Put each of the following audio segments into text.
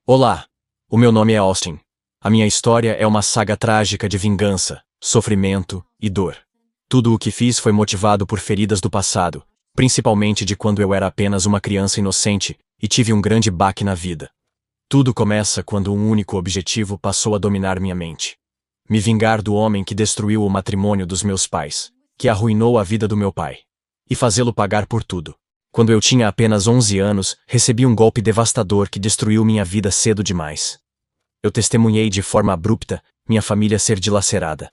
Olá, o meu nome é Austin. A minha história é uma saga trágica de vingança, sofrimento e dor. Tudo o que fiz foi motivado por feridas do passado, principalmente de quando eu era apenas uma criança inocente e tive um grande baque na vida. Tudo começa quando um único objetivo passou a dominar minha mente. Me vingar do homem que destruiu o matrimônio dos meus pais, que arruinou a vida do meu pai. E fazê-lo pagar por tudo. Quando eu tinha apenas 11 anos, recebi um golpe devastador que destruiu minha vida cedo demais. Eu testemunhei de forma abrupta minha família ser dilacerada.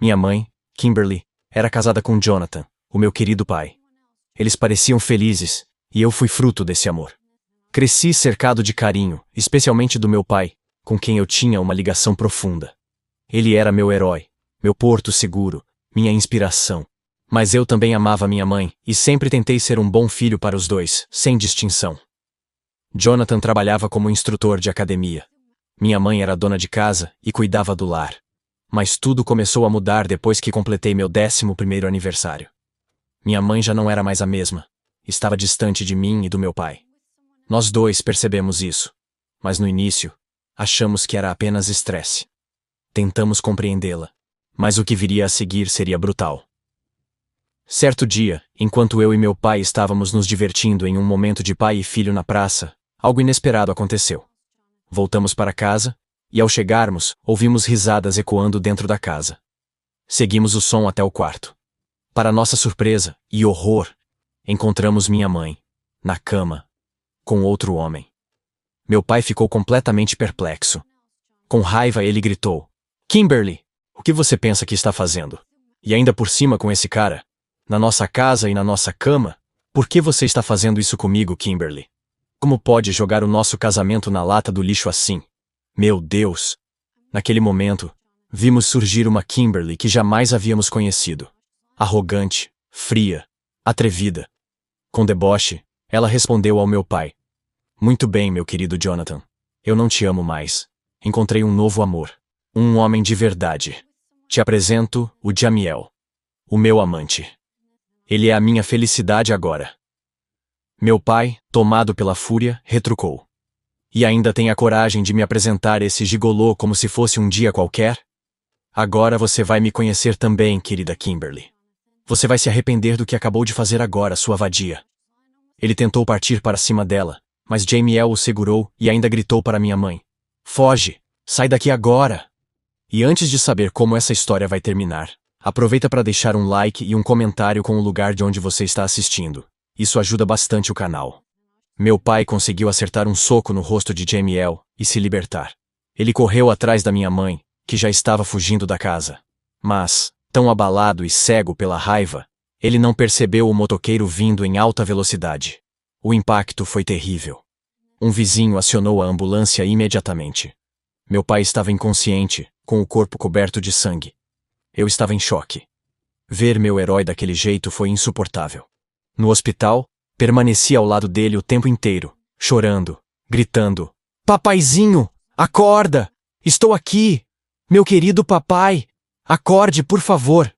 Minha mãe, Kimberly, era casada com Jonathan, o meu querido pai. Eles pareciam felizes, e eu fui fruto desse amor. Cresci cercado de carinho, especialmente do meu pai, com quem eu tinha uma ligação profunda. Ele era meu herói, meu porto seguro, minha inspiração. Mas eu também amava minha mãe, e sempre tentei ser um bom filho para os dois, sem distinção. Jonathan trabalhava como instrutor de academia. Minha mãe era dona de casa e cuidava do lar. Mas tudo começou a mudar depois que completei meu 11º aniversário. Minha mãe já não era mais a mesma. Estava distante de mim e do meu pai. Nós dois percebemos isso. Mas no início, achamos que era apenas estresse. Tentamos compreendê-la. Mas o que viria a seguir seria brutal. Certo dia, enquanto eu e meu pai estávamos nos divertindo em um momento de pai e filho na praça, algo inesperado aconteceu. Voltamos para casa, e ao chegarmos, ouvimos risadas ecoando dentro da casa. Seguimos o som até o quarto. Para nossa surpresa e horror, encontramos minha mãe, na cama, com outro homem. Meu pai ficou completamente perplexo. Com raiva ele gritou: "Kimberly, o que você pensa que está fazendo? E ainda por cima com esse cara? Na nossa casa e na nossa cama? Por que você está fazendo isso comigo, Kimberly? Como pode jogar o nosso casamento na lata do lixo assim? Meu Deus!" Naquele momento, vimos surgir uma Kimberly que jamais havíamos conhecido. Arrogante, fria, atrevida. Com deboche, ela respondeu ao meu pai: "Muito bem, meu querido Jonathan. Eu não te amo mais. Encontrei um novo amor. Um homem de verdade. Te apresento o Jamiel. O meu amante. Ele é a minha felicidade agora." Meu pai, tomado pela fúria, retrucou: "E ainda tem a coragem de me apresentar esse gigolô como se fosse um dia qualquer? Agora você vai me conhecer também, querida Kimberly. Você vai se arrepender do que acabou de fazer agora, sua vadia." Ele tentou partir para cima dela, mas Jamiel o segurou e ainda gritou para minha mãe: "Foge! Sai daqui agora!" E antes de saber como essa história vai terminar, aproveita para deixar um like e um comentário com o lugar de onde você está assistindo. Isso ajuda bastante o canal. Meu pai conseguiu acertar um soco no rosto de Jamiel e se libertar. Ele correu atrás da minha mãe, que já estava fugindo da casa. Mas, tão abalado e cego pela raiva, ele não percebeu o motoqueiro vindo em alta velocidade. O impacto foi terrível. Um vizinho acionou a ambulância imediatamente. Meu pai estava inconsciente, com o corpo coberto de sangue. Eu estava em choque. Ver meu herói daquele jeito foi insuportável. No hospital, permaneci ao lado dele o tempo inteiro, chorando, gritando: "Papaizinho, acorda! Estou aqui! Meu querido papai! Acorde, por favor!"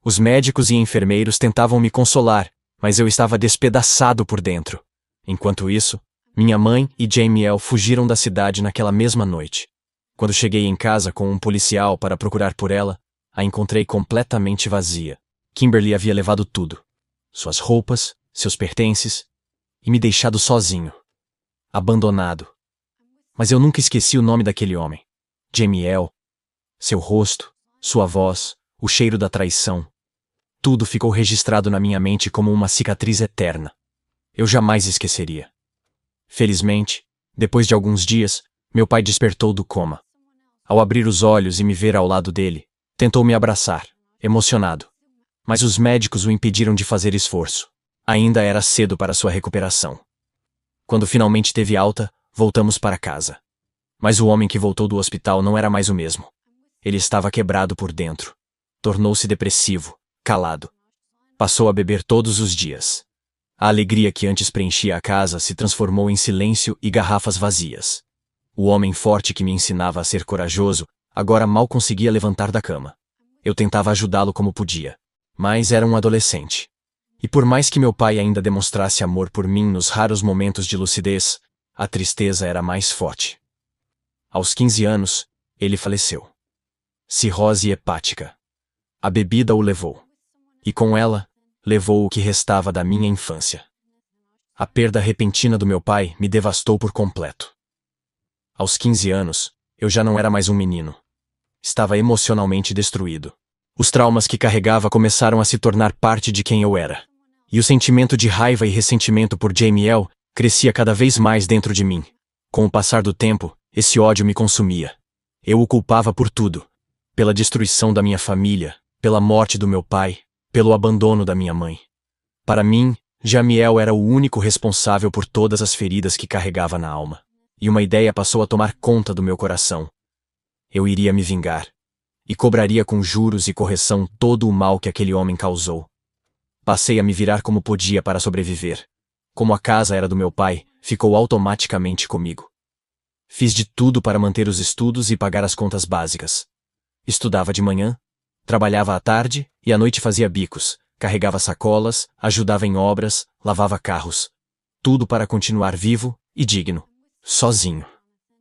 Os médicos e enfermeiros tentavam me consolar, mas eu estava despedaçado por dentro. Enquanto isso, minha mãe e Jamiel fugiram da cidade naquela mesma noite. Quando cheguei em casa com um policial para procurar por ela, a encontrei completamente vazia. Kimberly havia levado tudo: suas roupas, seus pertences, e me deixado sozinho, abandonado. Mas eu nunca esqueci o nome daquele homem: Jamiel. Seu rosto, sua voz, o cheiro da traição. Tudo ficou registrado na minha mente como uma cicatriz eterna. Eu jamais esqueceria. Felizmente, depois de alguns dias, meu pai despertou do coma. Ao abrir os olhos e me ver ao lado dele, tentou me abraçar, emocionado. Mas os médicos o impediram de fazer esforço. Ainda era cedo para sua recuperação. Quando finalmente teve alta, voltamos para casa. Mas o homem que voltou do hospital não era mais o mesmo. Ele estava quebrado por dentro. Tornou-se depressivo, calado. Passou a beber todos os dias. A alegria que antes preenchia a casa se transformou em silêncio e garrafas vazias. O homem forte que me ensinava a ser corajoso agora mal conseguia levantar da cama. Eu tentava ajudá-lo como podia, mas era um adolescente. E por mais que meu pai ainda demonstrasse amor por mim nos raros momentos de lucidez, a tristeza era mais forte. Aos 15 anos, ele faleceu. Cirrose hepática. A bebida o levou. E com ela, levou o que restava da minha infância. A perda repentina do meu pai me devastou por completo. Aos 15 anos, eu já não era mais um menino. Estava emocionalmente destruído. Os traumas que carregava começaram a se tornar parte de quem eu era. E o sentimento de raiva e ressentimento por Jamiel crescia cada vez mais dentro de mim. Com o passar do tempo, esse ódio me consumia. Eu o culpava por tudo. Pela destruição da minha família, pela morte do meu pai, pelo abandono da minha mãe. Para mim, Jamiel era o único responsável por todas as feridas que carregava na alma. E uma ideia passou a tomar conta do meu coração. Eu iria me vingar. E cobraria com juros e correção todo o mal que aquele homem causou. Passei a me virar como podia para sobreviver. Como a casa era do meu pai, ficou automaticamente comigo. Fiz de tudo para manter os estudos e pagar as contas básicas. Estudava de manhã, trabalhava à tarde e à noite fazia bicos, carregava sacolas, ajudava em obras, lavava carros. Tudo para continuar vivo e digno. Sozinho.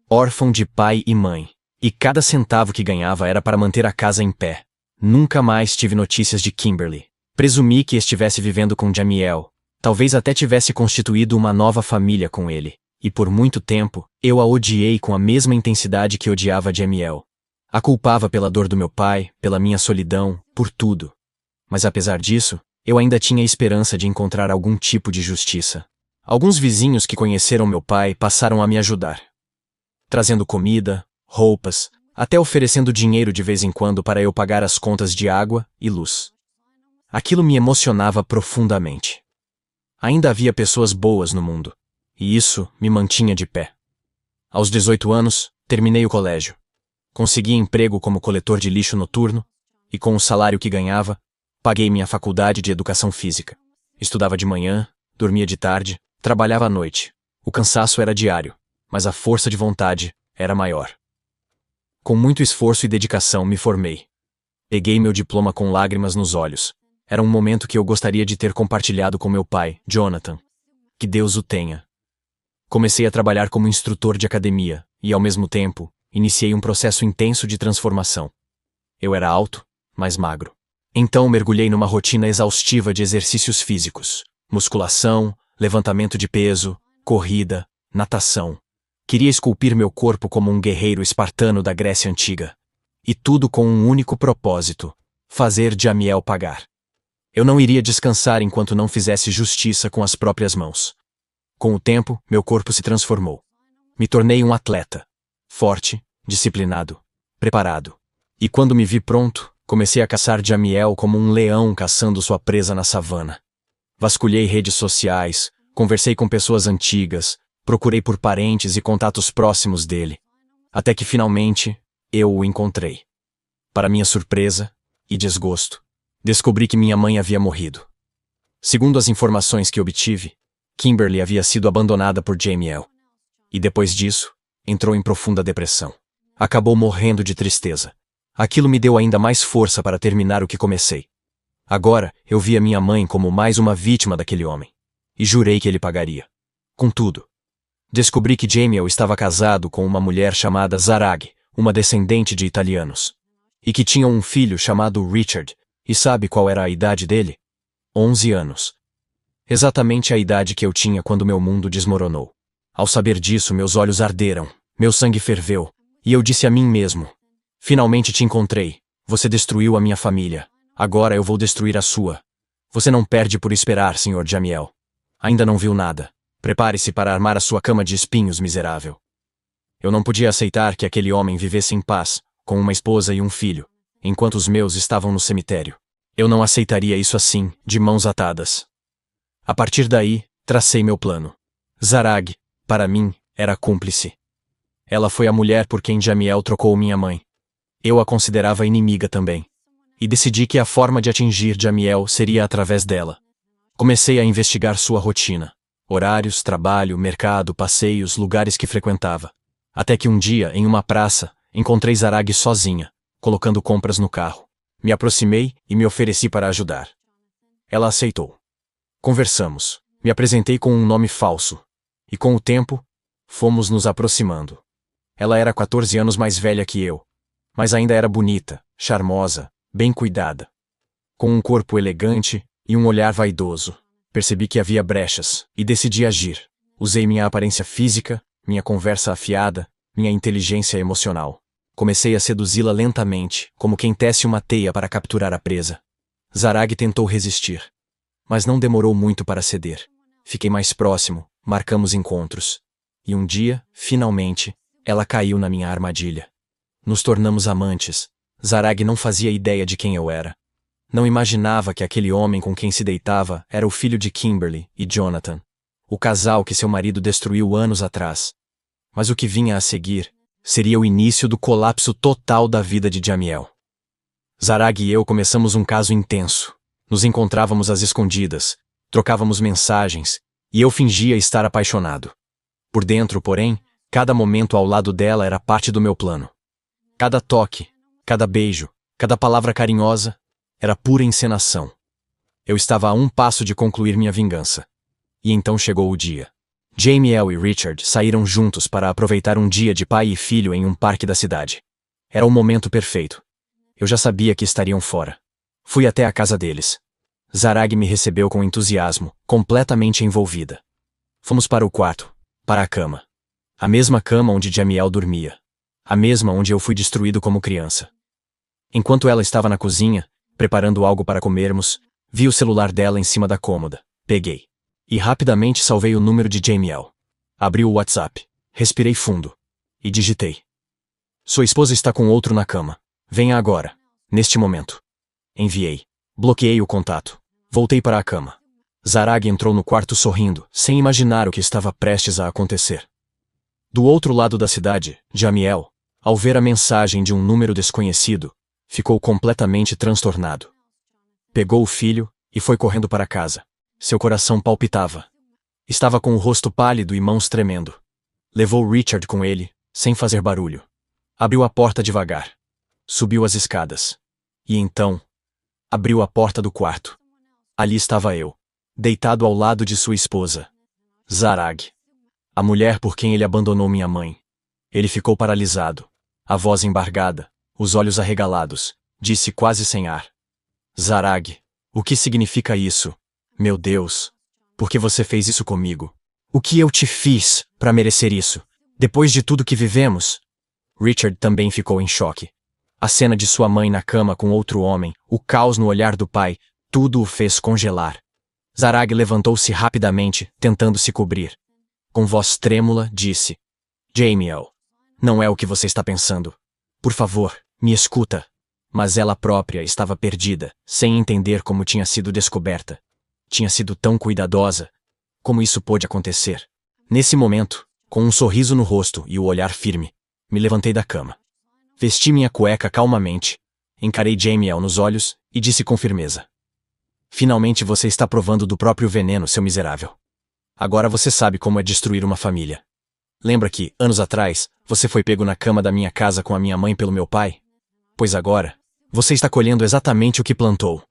Órfão de pai e mãe. E cada centavo que ganhava era para manter a casa em pé. Nunca mais tive notícias de Kimberly. Presumi que estivesse vivendo com Jamiel. Talvez até tivesse constituído uma nova família com ele. E por muito tempo, eu a odiei com a mesma intensidade que odiava Jamiel. A culpava pela dor do meu pai, pela minha solidão, por tudo. Mas apesar disso, eu ainda tinha esperança de encontrar algum tipo de justiça. Alguns vizinhos que conheceram meu pai passaram a me ajudar. Trazendo comida, roupas, até oferecendo dinheiro de vez em quando para eu pagar as contas de água e luz. Aquilo me emocionava profundamente. Ainda havia pessoas boas no mundo, e isso me mantinha de pé. Aos 18 anos, terminei o colégio. Consegui emprego como coletor de lixo noturno, e com o salário que ganhava, paguei minha faculdade de educação física. Estudava de manhã, dormia de tarde, trabalhava à noite. O cansaço era diário, mas a força de vontade era maior. Com muito esforço e dedicação me formei. Peguei meu diploma com lágrimas nos olhos. Era um momento que eu gostaria de ter compartilhado com meu pai, Jonathan. Que Deus o tenha. Comecei a trabalhar como instrutor de academia e, ao mesmo tempo, iniciei um processo intenso de transformação. Eu era alto, mas magro. Então mergulhei numa rotina exaustiva de exercícios físicos, musculação, levantamento de peso, corrida, natação. Queria esculpir meu corpo como um guerreiro espartano da Grécia Antiga. E tudo com um único propósito: fazer Jamiel pagar. Eu não iria descansar enquanto não fizesse justiça com as próprias mãos. Com o tempo, meu corpo se transformou. Me tornei um atleta. Forte, disciplinado, preparado. E quando me vi pronto, comecei a caçar Jamiel como um leão caçando sua presa na savana. Vasculhei redes sociais, conversei com pessoas antigas, procurei por parentes e contatos próximos dele. Até que finalmente, eu o encontrei. Para minha surpresa e desgosto, descobri que minha mãe havia morrido. Segundo as informações que obtive, Kimberly havia sido abandonada por Jamiel. E depois disso, entrou em profunda depressão. Acabou morrendo de tristeza. Aquilo me deu ainda mais força para terminar o que comecei. Agora, eu via minha mãe como mais uma vítima daquele homem. E jurei que ele pagaria. Contudo, descobri que Jamiel estava casado com uma mulher chamada Zarag, uma descendente de italianos. E que tinha um filho chamado Richard. E sabe qual era a idade dele? 11 anos. Exatamente a idade que eu tinha quando meu mundo desmoronou. Ao saber disso, meus olhos arderam, meu sangue ferveu, e eu disse a mim mesmo: finalmente te encontrei, você destruiu a minha família, agora eu vou destruir a sua. Você não perde por esperar, Sr. Jamiel. Ainda não viu nada. Prepare-se para armar a sua cama de espinhos, miserável. Eu não podia aceitar que aquele homem vivesse em paz, com uma esposa e um filho, enquanto os meus estavam no cemitério. Eu não aceitaria isso assim, de mãos atadas. A partir daí, tracei meu plano. Zarag, para mim, era cúmplice. Ela foi a mulher por quem Jamiel trocou minha mãe. Eu a considerava inimiga também. E decidi que a forma de atingir Jamiel seria através dela. Comecei a investigar sua rotina. Horários, trabalho, mercado, passeios, lugares que frequentava. Até que um dia, em uma praça, encontrei Zarag sozinha, colocando compras no carro. Me aproximei e me ofereci para ajudar. Ela aceitou. Conversamos. Me apresentei com um nome falso. E com o tempo, fomos nos aproximando. Ela era 14 anos mais velha que eu, mas ainda era bonita, charmosa, bem cuidada. Com um corpo elegante e um olhar vaidoso. Percebi que havia brechas e decidi agir. Usei minha aparência física, minha conversa afiada, minha inteligência emocional. Comecei a seduzi-la lentamente, como quem tece uma teia para capturar a presa. Zarag tentou resistir, mas não demorou muito para ceder. Fiquei mais próximo, marcamos encontros. E um dia, finalmente, ela caiu na minha armadilha. Nos tornamos amantes. Zarag não fazia ideia de quem eu era. Não imaginava que aquele homem com quem se deitava era o filho de Kimberly e Jonathan, o casal que seu marido destruiu anos atrás. Mas o que vinha a seguir seria o início do colapso total da vida de Jamiel. Zarag e eu começamos um caso intenso. Nos encontrávamos às escondidas, trocávamos mensagens, e eu fingia estar apaixonado. Por dentro, porém, cada momento ao lado dela era parte do meu plano. Cada toque, cada beijo, cada palavra carinhosa era pura encenação. Eu estava a um passo de concluir minha vingança. E então chegou o dia. Jamiel e Richard saíram juntos para aproveitar um dia de pai e filho em um parque da cidade. Era o momento perfeito. Eu já sabia que estariam fora. Fui até a casa deles. Zarag me recebeu com entusiasmo, completamente envolvida. Fomos para o quarto, para a cama. A mesma cama onde Jamiel dormia. A mesma onde eu fui destruído como criança. Enquanto ela estava na cozinha, preparando algo para comermos, vi o celular dela em cima da cômoda. Peguei. E rapidamente salvei o número de Jamiel. Abri o WhatsApp. Respirei fundo. E digitei. Sua esposa está com outro na cama. Venha agora. Neste momento. Enviei. Bloqueei o contato. Voltei para a cama. Zarag entrou no quarto sorrindo, sem imaginar o que estava prestes a acontecer. Do outro lado da cidade, Jamiel, ao ver a mensagem de um número desconhecido, ficou completamente transtornado. Pegou o filho e foi correndo para casa. Seu coração palpitava. Estava com o rosto pálido e mãos tremendo. Levou Richard com ele, sem fazer barulho. Abriu a porta devagar. Subiu as escadas. E então, abriu a porta do quarto. Ali estava eu, deitado ao lado de sua esposa, Zarag, a mulher por quem ele abandonou minha mãe. Ele ficou paralisado, a voz embargada, os olhos arregalados, disse quase sem ar. Zarag, o que significa isso? Meu Deus, por que você fez isso comigo? O que eu te fiz para merecer isso? Depois de tudo que vivemos? Richard também ficou em choque. A cena de sua mãe na cama com outro homem, o caos no olhar do pai, tudo o fez congelar. Zarag levantou-se rapidamente, tentando se cobrir. Com voz trêmula, disse: Jamiel, não é o que você está pensando. Por favor, me escuta. Mas ela própria estava perdida, sem entender como tinha sido descoberta. Tinha sido tão cuidadosa. Como isso pôde acontecer? Nesse momento, com um sorriso no rosto e o olhar firme, me levantei da cama. Vesti minha cueca calmamente, encarei Jamiel nos olhos e disse com firmeza: Finalmente você está provando do próprio veneno, seu miserável. Agora você sabe como é destruir uma família. Lembra que, anos atrás, você foi pego na cama da minha casa com a minha mãe pelo meu pai? Pois agora, você está colhendo exatamente o que plantou.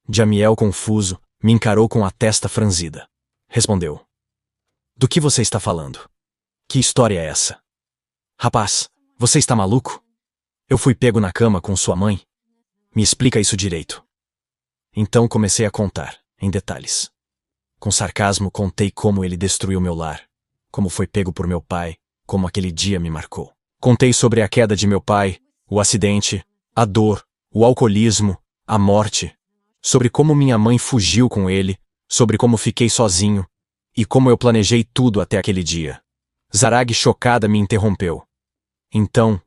Jamiel, confuso, me encarou com a testa franzida. Respondeu: Do que você está falando? Que história é essa? Rapaz, você está maluco? Eu fui pego na cama com sua mãe? Me explica isso direito. Então comecei a contar, em detalhes. Com sarcasmo contei como ele destruiu meu lar, como foi pego por meu pai, como aquele dia me marcou. Contei sobre a queda de meu pai, o acidente, a dor, o alcoolismo, a morte, sobre como minha mãe fugiu com ele, sobre como fiquei sozinho, e como eu planejei tudo até aquele dia. Zarag, chocada, me interrompeu. Então,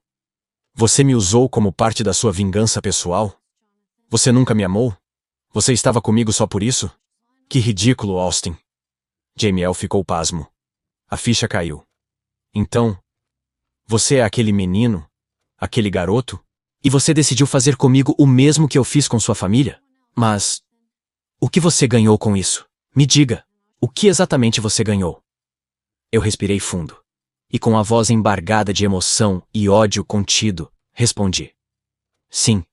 você me usou como parte da sua vingança pessoal? Você nunca me amou? Você estava comigo só por isso? Que ridículo, Austin. Jamiel ficou pasmo. A ficha caiu. Então, você é aquele menino? Aquele garoto? E você decidiu fazer comigo o mesmo que eu fiz com sua família? Mas, o que você ganhou com isso? Me diga, o que exatamente você ganhou? Eu respirei fundo. E com a voz embargada de emoção e ódio contido, respondi: Sim,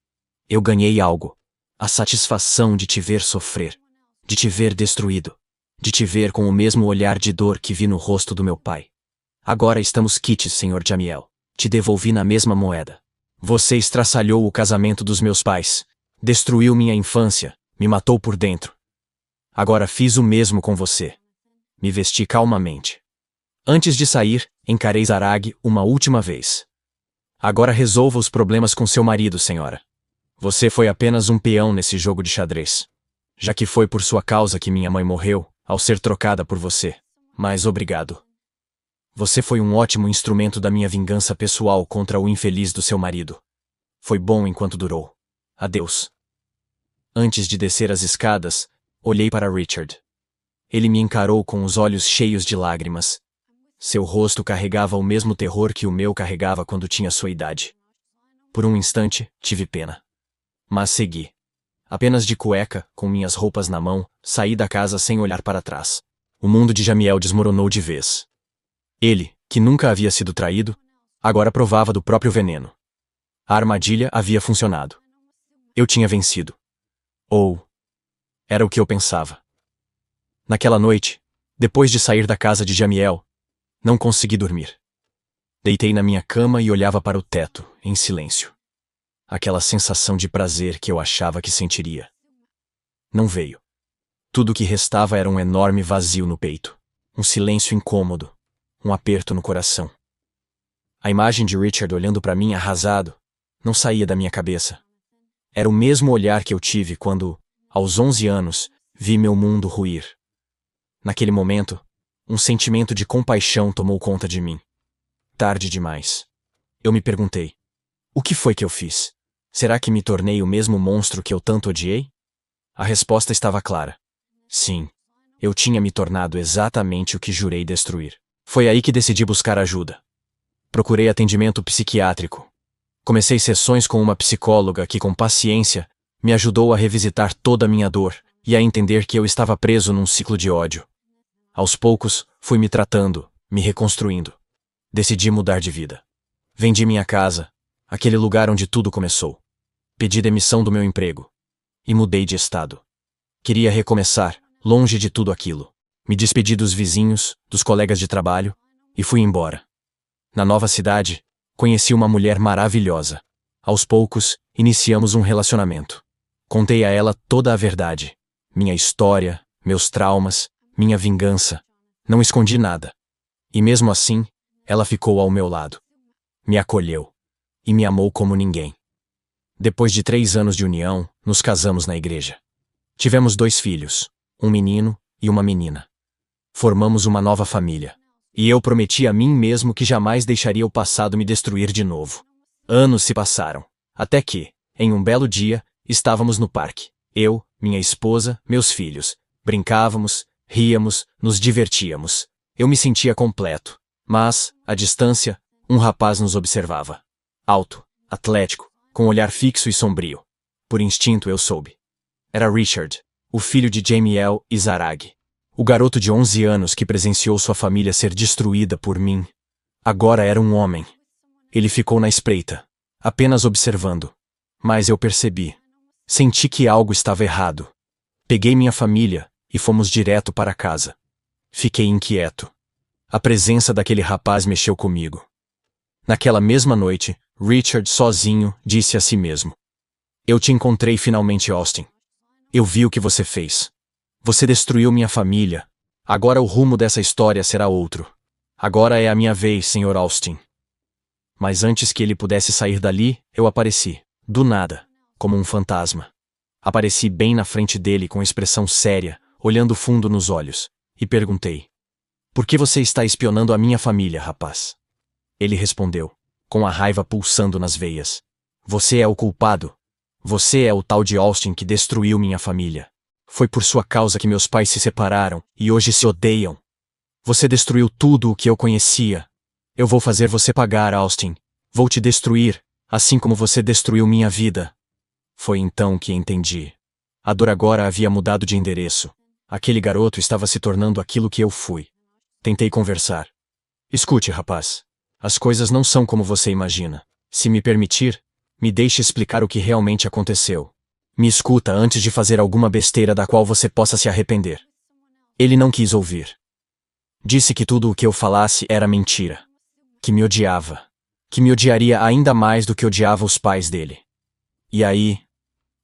eu ganhei algo. A satisfação de te ver sofrer, de te ver destruído, de te ver com o mesmo olhar de dor que vi no rosto do meu pai. Agora estamos quites, Sr. Jamiel. Te devolvi na mesma moeda. Você estraçalhou o casamento dos meus pais. Destruiu minha infância. Me matou por dentro. Agora fiz o mesmo com você. Me vesti calmamente. Antes de sair, encarei Zarag uma última vez. Agora resolva os problemas com seu marido, senhora. Você foi apenas um peão nesse jogo de xadrez. Já que foi por sua causa que minha mãe morreu, ao ser trocada por você. Mas obrigado. Você foi um ótimo instrumento da minha vingança pessoal contra o infeliz do seu marido. Foi bom enquanto durou. Adeus. Antes de descer as escadas, olhei para Richard. Ele me encarou com os olhos cheios de lágrimas. Seu rosto carregava o mesmo terror que o meu carregava quando tinha sua idade. Por um instante, tive pena. Mas segui. Apenas de cueca, com minhas roupas na mão, saí da casa sem olhar para trás. O mundo de Jamiel desmoronou de vez. Ele, que nunca havia sido traído, agora provava do próprio veneno. A armadilha havia funcionado. Eu tinha vencido. Ou era o que eu pensava. Naquela noite, depois de sair da casa de Jamiel, não consegui dormir. Deitei na minha cama e olhava para o teto, em silêncio. Aquela sensação de prazer que eu achava que sentiria. Não veio. Tudo o que restava era um enorme vazio no peito, um silêncio incômodo, um aperto no coração. A imagem de Richard olhando para mim arrasado não saía da minha cabeça. Era o mesmo olhar que eu tive quando, aos 11 anos, vi meu mundo ruir. Naquele momento, um sentimento de compaixão tomou conta de mim. Tarde demais. Eu me perguntei: o que foi que eu fiz? Será que me tornei o mesmo monstro que eu tanto odiei? A resposta estava clara. Sim, eu tinha me tornado exatamente o que jurei destruir. Foi aí que decidi buscar ajuda. Procurei atendimento psiquiátrico. Comecei sessões com uma psicóloga que, com paciência, me ajudou a revisitar toda a minha dor e a entender que eu estava preso num ciclo de ódio. Aos poucos, fui me tratando, me reconstruindo. Decidi mudar de vida. Vendi minha casa, aquele lugar onde tudo começou. Pedi demissão do meu emprego. E mudei de estado. Queria recomeçar, longe de tudo aquilo. Me despedi dos vizinhos, dos colegas de trabalho, e fui embora. Na nova cidade, conheci uma mulher maravilhosa. Aos poucos, iniciamos um relacionamento. Contei a ela toda a verdade. Minha história, meus traumas, minha vingança. Não escondi nada. E mesmo assim, ela ficou ao meu lado. Me acolheu. E me amou como ninguém. Depois de 3 anos de união, nos casamos na igreja. Tivemos 2 filhos, um menino e uma menina. Formamos uma nova família. E eu prometi a mim mesmo que jamais deixaria o passado me destruir de novo. Anos se passaram. Até que, em um belo dia, estávamos no parque. Eu, minha esposa, meus filhos. Brincávamos, ríamos, nos divertíamos. Eu me sentia completo. Mas, à distância, um rapaz nos observava. Alto, atlético, com um olhar fixo e sombrio. Por instinto eu soube. Era Richard, o filho de Jamiel e Zarag. O garoto de 11 anos que presenciou sua família ser destruída por mim. Agora era um homem. Ele ficou na espreita, apenas observando. Mas eu percebi. Senti que algo estava errado. Peguei minha família e fomos direto para casa. Fiquei inquieto. A presença daquele rapaz mexeu comigo. Naquela mesma noite, Richard, sozinho, disse a si mesmo: eu te encontrei finalmente, Austin. Eu vi o que você fez. Você destruiu minha família. Agora o rumo dessa história será outro. Agora é a minha vez, Sr. Austin. Mas antes que ele pudesse sair dali, eu apareci, do nada, como um fantasma. Apareci bem na frente dele com expressão séria, olhando fundo nos olhos, e perguntei: por que você está espionando a minha família, rapaz? Ele respondeu, com a raiva pulsando nas veias: você é o culpado. Você é o tal de Austin que destruiu minha família. Foi por sua causa que meus pais se separaram e hoje se odeiam. Você destruiu tudo o que eu conhecia. Eu vou fazer você pagar, Austin. Vou te destruir, assim como você destruiu minha vida. Foi então que entendi. A dor agora havia mudado de endereço. Aquele garoto estava se tornando aquilo que eu fui. Tentei conversar. Escute, rapaz. As coisas não são como você imagina. Se me permitir, me deixe explicar o que realmente aconteceu. Me escuta antes de fazer alguma besteira da qual você possa se arrepender. Ele não quis ouvir. Disse que tudo o que eu falasse era mentira. Que me odiava. Que me odiaria ainda mais do que odiava os pais dele. E aí,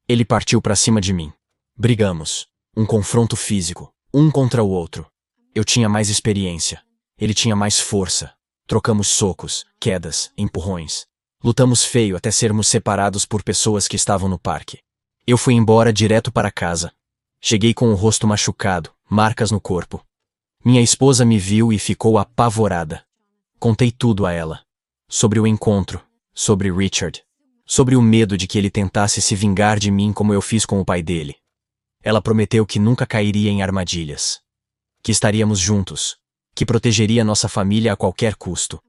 ele partiu pra cima de mim. Brigamos. Um confronto físico, um contra o outro. Eu tinha mais experiência. Ele tinha mais força. Trocamos socos, quedas, empurrões. Lutamos feio até sermos separados por pessoas que estavam no parque. Eu fui embora direto para casa. Cheguei com o rosto machucado, marcas no corpo. Minha esposa me viu e ficou apavorada. Contei tudo a ela. Sobre o encontro, sobre Richard. Sobre o medo de que ele tentasse se vingar de mim como eu fiz com o pai dele. Ela prometeu que nunca cairia em armadilhas. Que estaríamos juntos. Que protegeria nossa família a qualquer custo.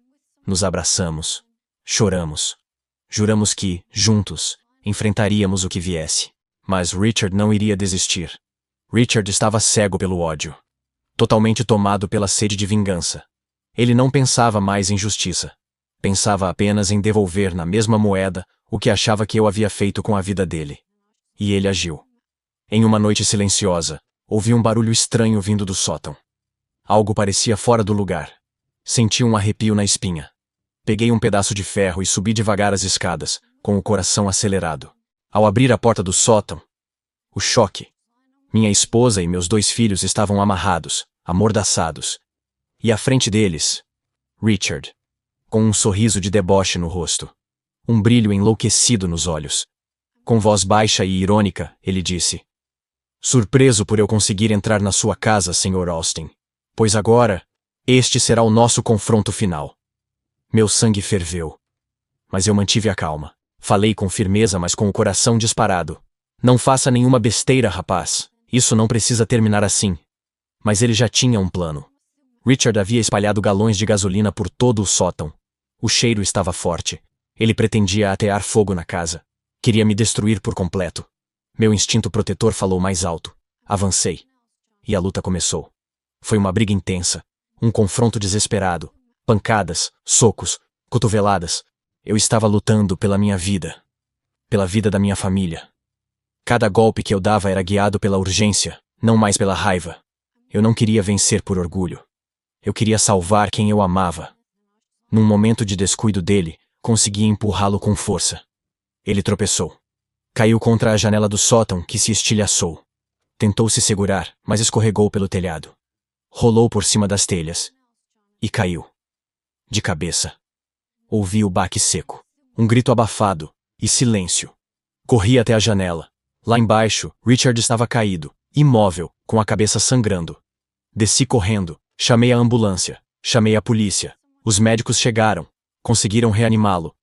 Nos abraçamos. Choramos. Juramos que, juntos, enfrentaríamos o que viesse. Mas Richard não iria desistir. Richard estava cego pelo ódio. Totalmente tomado pela sede de vingança. Ele não pensava mais em justiça. Pensava apenas em devolver na mesma moeda o que achava que eu havia feito com a vida dele. E ele agiu. Em uma noite silenciosa, ouvi um barulho estranho vindo do sótão. Algo parecia fora do lugar. Senti um arrepio na espinha. Peguei um pedaço de ferro e subi devagar as escadas, com o coração acelerado. Ao abrir a porta do sótão, o choque. Minha esposa e meus 2 filhos estavam amarrados, amordaçados. E à frente deles, Richard, com um sorriso de deboche no rosto. Um brilho enlouquecido nos olhos. Com voz baixa e irônica, ele disse: "Surpreso por eu conseguir entrar na sua casa, Sr. Austin. Pois agora, este será o nosso confronto final." Meu sangue ferveu. Mas eu mantive a calma. Falei com firmeza, mas com o coração disparado. "Não faça nenhuma besteira, rapaz. Isso não precisa terminar assim." Mas ele já tinha um plano. Richard havia espalhado galões de gasolina por todo o sótão. O cheiro estava forte. Ele pretendia atear fogo na casa. Queria me destruir por completo. Meu instinto protetor falou mais alto. Avancei. E a luta começou. Foi uma briga intensa. Um confronto desesperado. Pancadas, socos, cotoveladas. Eu estava lutando pela minha vida. Pela vida da minha família. Cada golpe que eu dava era guiado pela urgência, não mais pela raiva. Eu não queria vencer por orgulho. Eu queria salvar quem eu amava. Num momento de descuido dele, consegui empurrá-lo com força. Ele tropeçou. Caiu contra a janela do sótão, que se estilhaçou. Tentou se segurar, mas escorregou pelo telhado. Rolou por cima das telhas. E caiu. De cabeça. Ouvi o baque seco. Um grito abafado. E silêncio. Corri até a janela. Lá embaixo, Richard estava caído, imóvel, com a cabeça sangrando. Desci correndo. Chamei a ambulância. Chamei a polícia. Os médicos chegaram. Conseguiram reanimá-lo.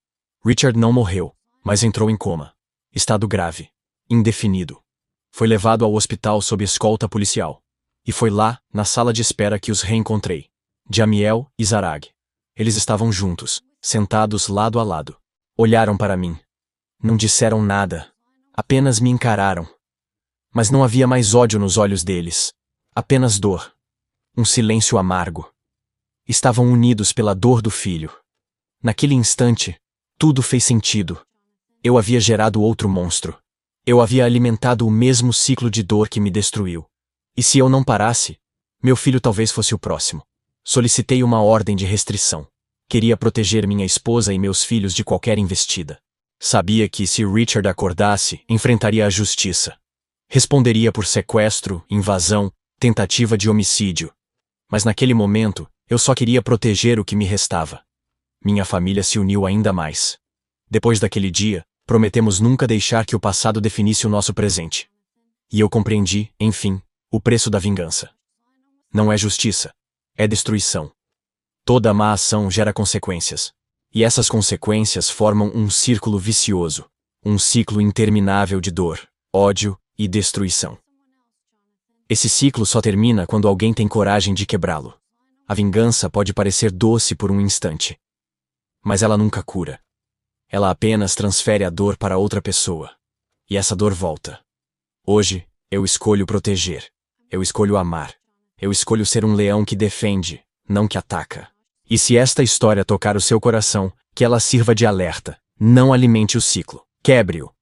Richard não morreu, mas entrou em coma. Estado grave. Indefinido. Foi levado ao hospital sob escolta policial. E foi lá, na sala de espera, que os reencontrei. Jamiel e Zarag. Eles estavam juntos, sentados lado a lado. Olharam para mim. Não disseram nada. Apenas me encararam. Mas não havia mais ódio nos olhos deles. Apenas dor. Um silêncio amargo. Estavam unidos pela dor do filho. Naquele instante, tudo fez sentido. Eu havia gerado outro monstro. Eu havia alimentado o mesmo ciclo de dor que me destruiu. E se eu não parasse, meu filho talvez fosse o próximo. Solicitei uma ordem de restrição. Queria proteger minha esposa e meus filhos de qualquer investida. Sabia que, se Richard acordasse, enfrentaria a justiça. Responderia por sequestro, invasão, tentativa de homicídio. Mas naquele momento, eu só queria proteger o que me restava. Minha família se uniu ainda mais. Depois daquele dia, prometemos nunca deixar que o passado definisse o nosso presente. E eu compreendi, enfim, o preço da vingança. Não é justiça, é destruição. Toda má ação gera consequências. E essas consequências formam um círculo vicioso, um ciclo interminável de dor, ódio e destruição. Esse ciclo só termina quando alguém tem coragem de quebrá-lo. A vingança pode parecer doce por um instante, mas ela nunca cura. Ela apenas transfere a dor para outra pessoa. E essa dor volta. Hoje, eu escolho proteger. Eu escolho amar. Eu escolho ser um leão que defende, não que ataca. E se esta história tocar o seu coração, que ela sirva de alerta. Não alimente o ciclo. Quebre-o.